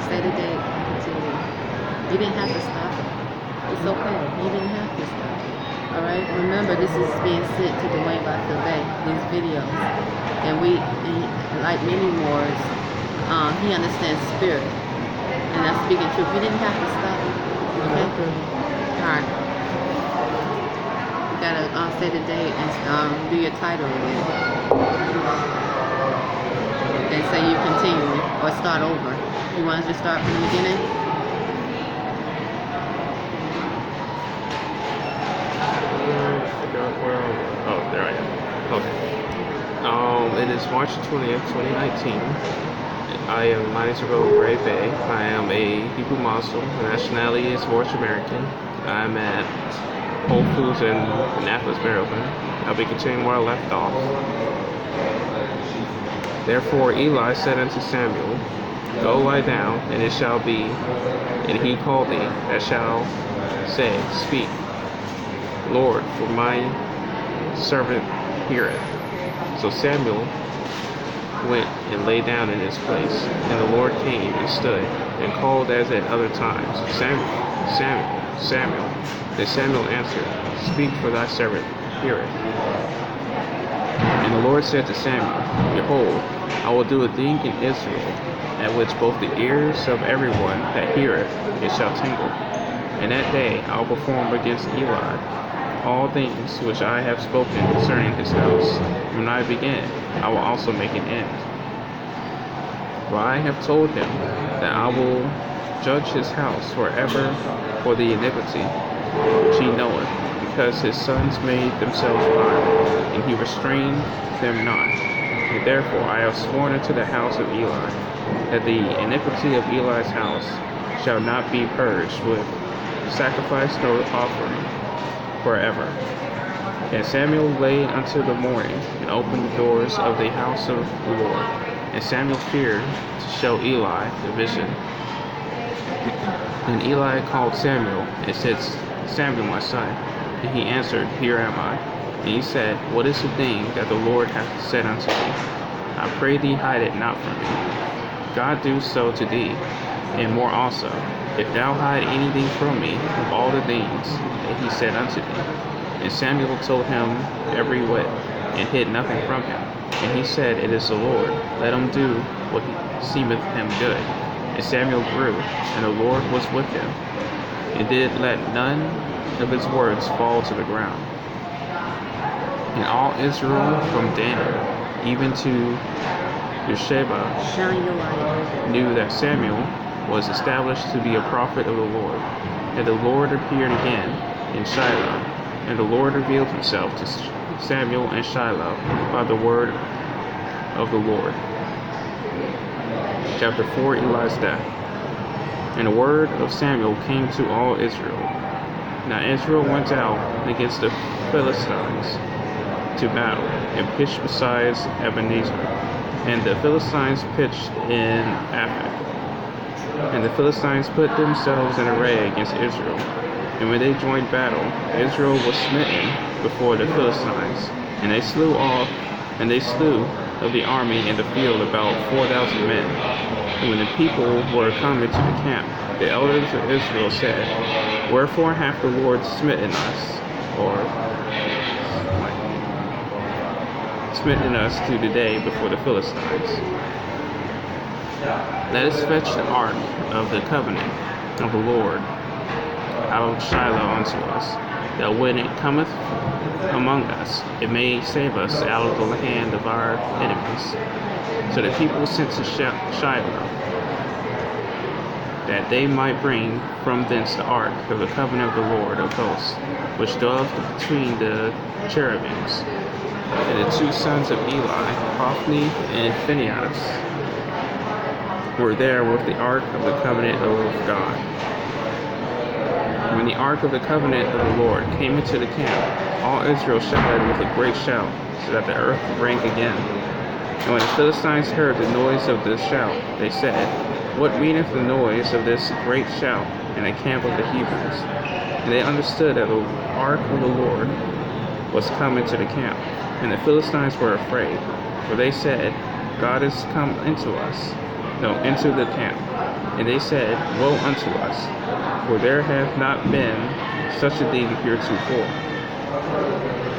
Set a date and continue. You didn't have to stop it. It's okay. You didn't have to stop it. Alright? Remember, this is being sent to Dwayne Bay, these videos. And like many more, he understands spirit. And that's speaking truth. You didn't have to stop it. Okay? Alright. You gotta say the date and do your title again. And say you continue or start over. You want us to start from the beginning? Oh, there I am. Okay. It is March 20th, 2019. My name is Arrington-Bey. I am a Hebrew Muslim. My nationality is North American. I'm at Whole Foods in Annapolis, Maryland. I'll be continuing where I left off. Therefore Eli said unto Samuel, Go lie down, and it shall be, and he called thee, that shall say, Speak, Lord, for my servant heareth. So Samuel went and lay down in his place, and the Lord came and stood, and called as at other times, Samuel, Samuel, Samuel. Then Samuel answered, Speak, for thy servant heareth. And the Lord said to Samuel, Behold, I will do a thing in Israel, at which both the ears of everyone that heareth it shall tingle. And that day I will perform against Eli all things which I have spoken concerning his house. When I begin, I will also make an end. For I have told him that I will judge his house forever for the iniquity which he knoweth, because his sons made themselves violent, and he restrained them not. And therefore I have sworn unto the house of Eli, that the iniquity of Eli's house shall not be purged with sacrifice nor offering forever. And Samuel lay until the morning, and opened the doors of the house of the Lord. And Samuel feared to show Eli the vision. And Eli called Samuel, and said, Samuel, my son. And he answered, Here am I. And he said, What is the thing that the Lord hath said unto thee? I pray thee, hide it not from me. God do so to thee, and more also, if thou hide anything from me of all the things that he said unto thee. And Samuel told him every whit, and hid nothing from him. And he said, It is the Lord, let him do what seemeth him good. And Samuel grew, and the Lord was with him, and did let none of his words fall to the ground. And all Israel from Dan even to Beersheba knew that Samuel was established to be a prophet of the Lord. And the Lord appeared again in Shiloh, and the Lord revealed himself to Samuel in Shiloh by the word of the Lord. Chapter 4, Eli's death. And the word of Samuel came to all Israel. Now Israel went out against the Philistines to battle, and pitched beside Ebenezer. And the Philistines pitched in Aphek. And the Philistines put themselves in array against Israel. And when they joined battle, Israel was smitten before the Philistines. And they slew of the army in the field about 4,000 men. And when the people were come into the camp, the elders of Israel said, Wherefore hath the Lord smitten us, smitten us to the day before the Philistines? Let us fetch the ark of the covenant of the Lord out of Shiloh unto us, that when it cometh among us, it may save us out of the hand of our enemies. So the people sent to Shiloh, that they might bring from thence the ark of the covenant of the Lord of hosts, which dwelleth between the cherubims. And the two sons of Eli, Hophni and Phinehas, were there with the ark of the covenant of God. When the ark of the covenant of the Lord came into the camp, all Israel shouted with a great shout, so that the earth rang again. And when the Philistines heard the noise of this shout, they said, What meaneth the noise of this great shout in the camp of the Hebrews? And they understood that the ark of the Lord was come into the camp. And the Philistines were afraid, for they said, God is come into the camp. And they said, Woe unto us, for there hath not been such a thing heretofore.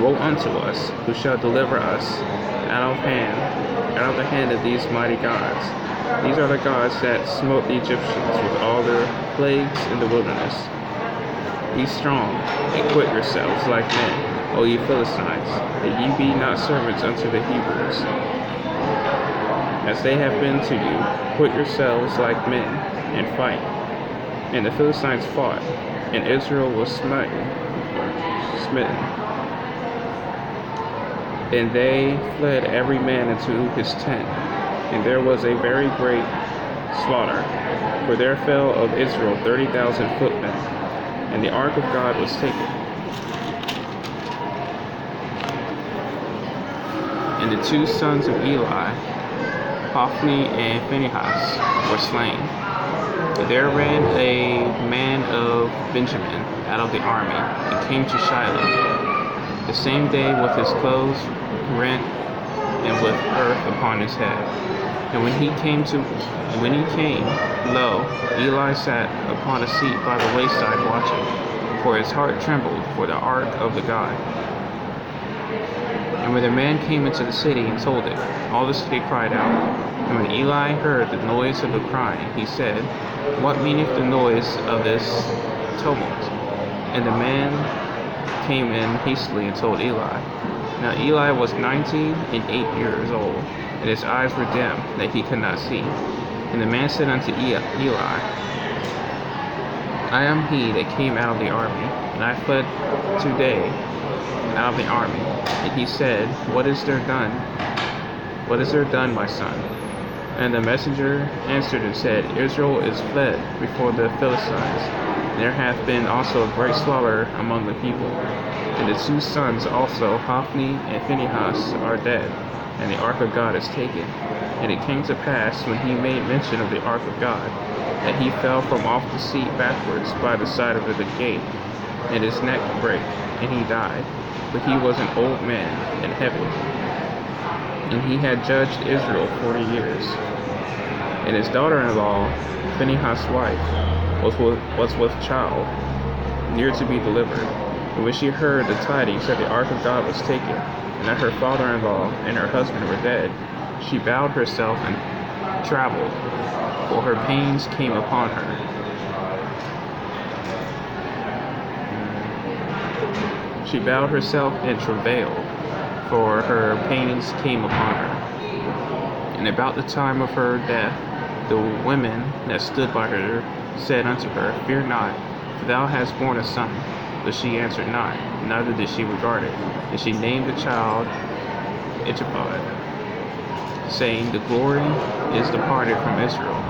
Woe unto us, who shall deliver us out of the hand of these mighty gods. These are the gods that smote the Egyptians with all their plagues in the wilderness. Be strong, and quit yourselves like men, O ye Philistines, that ye be not servants unto the Hebrews. As they have been to you, quit yourselves like men, and fight. And the Philistines fought, and Israel was smitten. And they fled every man into his tent, and there was a very great slaughter. For there fell of Israel 30,000 footmen, and the ark of God was taken. And the two sons of Eli, Hophni and Phinehas, were slain. And there ran a man of Benjamin out of the army, and came to Shiloh the same day with his clothes rent and with earth upon his head. And when he came, lo, Eli sat upon a seat by the wayside watching, for his heart trembled for the ark of the God. And when the man came into the city and told it, all the city cried out. And when Eli heard the noise of the crying, he said, What meaneth the noise of this tumult? And the man came in hastily and told Eli. Now Eli was 98 years old, and his eyes were dim, that he could not see. And the man said unto Eli, I am he that came out of the army, and I fled today out of the army. And he said, What is there done? What is there done, my son? And the messenger answered and said, Israel is fled before the Philistines. There hath been also a great slaughter among the people. And the two sons also, Hophni and Phinehas, are dead, and the ark of God is taken. And it came to pass, when he made mention of the ark of God, that he fell from off the seat backwards by the side of the gate, and his neck brake, and he died. For he was an old man, and heavy. And he had judged Israel 40 years. And his daughter-in-law, Phinehas' wife, was with child, near to be delivered. And when she heard the tidings that the ark of God was taken, and that her father-in-law and her husband were dead, she bowed herself and traveled, for her pains came upon her. She bowed herself and travailed, for her pains came upon her. And about the time of her death, the women that stood by her said unto her, Fear not, for thou hast borne a son. But she answered not, neither did she regard it. And she named the child Ichabod, saying, The glory is departed from Israel,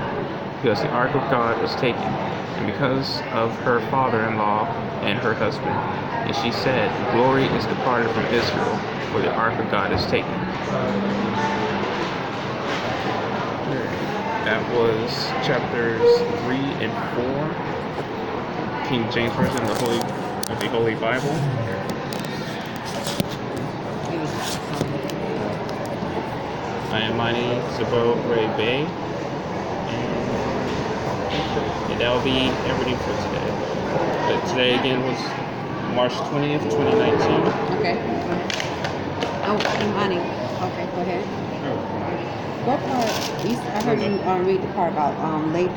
because the ark of God was taken, and because of her father-in-law and her husband. And she said, The glory is departed from Israel, for the ark of God is taken. That was chapters 3 and 4, King James Version of the Holy Bible. I am mighty Arrington-Bey, and that will be everything for today. But today again was March 20th, 2019. Okay. Oh, Imani. Okay, go ahead. What part? I heard you read the part about laid